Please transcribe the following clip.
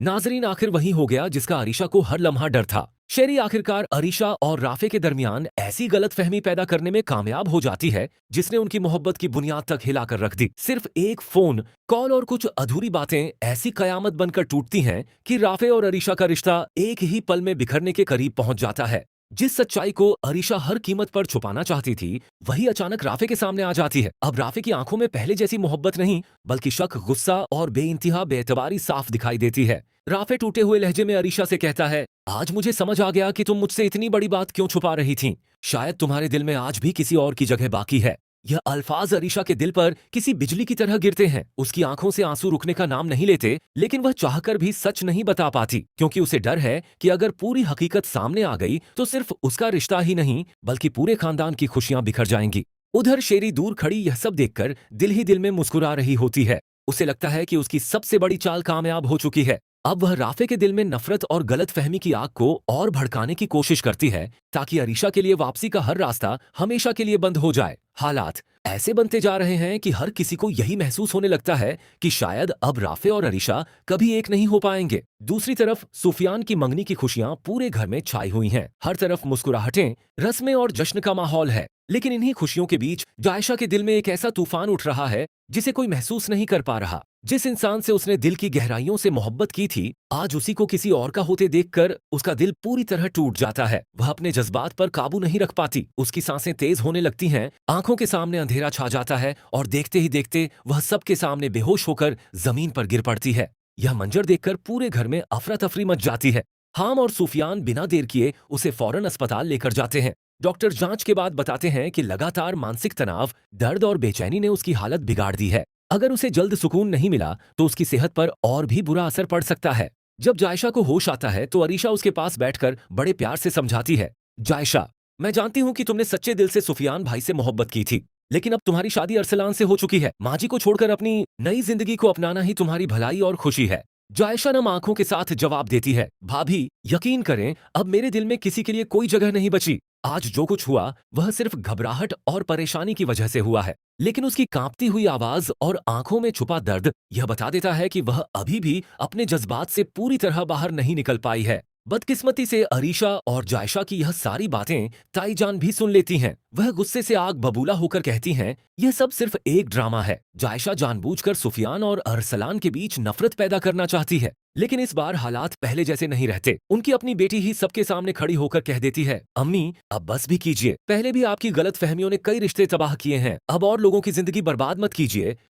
नाजरीन, आखिर वही हो गया जिसका अरीशा को हर लम्हा डर था। शेरी आखिरकार अरीशा और राफे के दरमियान ऐसी गलतफहमी पैदा करने में कामयाब हो जाती है जिसने उनकी मोहब्बत की बुनियाद तक हिलाकर रख दी। सिर्फ एक फोन कॉल और कुछ अधूरी बातें ऐसी कयामत बनकर टूटती हैं कि राफे और अरीशा का रिश्ता एक ही पल में बिखरने के करीब पहुंच जाता है। जिस सच्चाई को अरीशा हर कीमत पर छुपाना चाहती थी, वही अचानक राफे के सामने आ जाती है। अब राफे की आंखों में पहले जैसी मोहब्बत नहीं, बल्कि शक, गुस्सा और बेइंतहा बेएतबारी साफ दिखाई देती है। राफे टूटे हुए लहजे में अरीशा से कहता है, आज मुझे समझ आ गया कि तुम मुझसे इतनी बड़ी बात क्यों छुपा रही थीं। शायद तुम्हारे दिल में आज भी किसी और की जगह बाकी है। यह अल्फाज अरीशा के दिल पर किसी बिजली की तरह गिरते हैं। उसकी आंखों से आंसू रुकने का नाम नहीं लेते, लेकिन वह चाहकर भी सच नहीं बता पाती, क्योंकि उसे डर है कि अगर पूरी हकीकत सामने आ गई तो सिर्फ उसका रिश्ता ही नहीं, बल्कि पूरे खानदान की खुशियां बिखर जाएंगी। उधर शेरी दूर खड़ी यह सब देखकर दिल ही दिल में मुस्कुरा रही होती है। उसे लगता है कि उसकी सबसे बड़ी चाल कामयाब हो चुकी है। अब वह राफे के दिल में नफरत और गलतफहमी की आग को और भड़काने की कोशिश करती है, ताकि अरीशा के लिए वापसी का हर रास्ता हमेशा के लिए बंद हो जाए। हालात ऐसे बनते जा रहे हैं कि हर किसी को यही महसूस होने लगता है कि शायद अब राफे और अरीशा कभी एक नहीं हो पाएंगे। दूसरी तरफ सुफियान की मंगनी की खुशियां पूरे घर में छाई हुई हैं। हर तरफ मुस्कुराहटें, रस्में और जश्न का माहौल है। लेकिन इन्हीं खुशियों के बीच जायशा के दिल में एक ऐसा तूफान उठ रहा है जिसे कोई महसूस नहीं कर पा रहा। जिस इंसान से उसने दिल की गहराइयों से मोहब्बत की थी, आज उसी को किसी और का होते देखकर उसका दिल पूरी तरह टूट जाता है। वह अपने जज्बात पर काबू नहीं रख पाती। उसकी सांसें तेज होने लगती हैं, आंखों के सामने अंधेरा छा जाता है और देखते ही देखते वह सबके सामने बेहोश होकर जमीन पर गिर पड़ती है। यह मंजर देखकर पूरे घर में अफरा तफरी मच जाती है। हाम और सुफियान बिना देर किए उसे फौरन अस्पताल लेकर जाते हैं। डॉक्टर जांच के बाद बताते हैं कि लगातार मानसिक तनाव, दर्द और बेचैनी ने उसकी हालत बिगाड़ दी है। अगर उसे जल्द सुकून नहीं मिला तो उसकी सेहत पर और भी बुरा असर पड़ सकता है। जब जायशा को होश आता है तो अरीशा उसके पास बैठकर बड़े प्यार से समझाती है, जायशा, मैं जानती हूँ कि तुमने सच्चे दिल से सुफियान भाई से मोहब्बत की थी, लेकिन अब तुम्हारी शादी अरसलान से हो चुकी है। माँ जी को छोड़कर अपनी नई जिंदगी को अपनाना ही तुम्हारी भलाई और खुशी है। जायशा नम आंखों के साथ जवाब देती है, भाभी, यकीन करें, अब मेरे दिल में किसी के लिए कोई जगह नहीं बची। आज जो कुछ हुआ वह सिर्फ घबराहट और परेशानी की वजह से हुआ है। लेकिन उसकी कांपती हुई आवाज और आंखों में छुपा दर्द यह बता देता है कि वह अभी भी अपने जज्बात से पूरी तरह बाहर नहीं निकल पाई है। बदकिस्मती से अरीशा और जायशा की यह सारी बातें ताईजान भी सुन लेती हैं। वह गुस्से से आग बबूला होकर कहती हैं, यह सब सिर्फ एक ड्रामा है। जायशा जानबूझकर सुफियान और अरसलान के बीच नफरत पैदा करना चाहती है। लेकिन इस बार हालात पहले जैसे नहीं रहते। उनकी अपनी बेटी ही सबके सामने खड़ी होकर कह देती है, अम्मी, अब बस भी कीजिए। पहले भी आपकी गलत फहमियों ने कई रिश्ते तबाह किए हैं, अब और लोगों की जिंदगी बर्बाद मत कीजिए।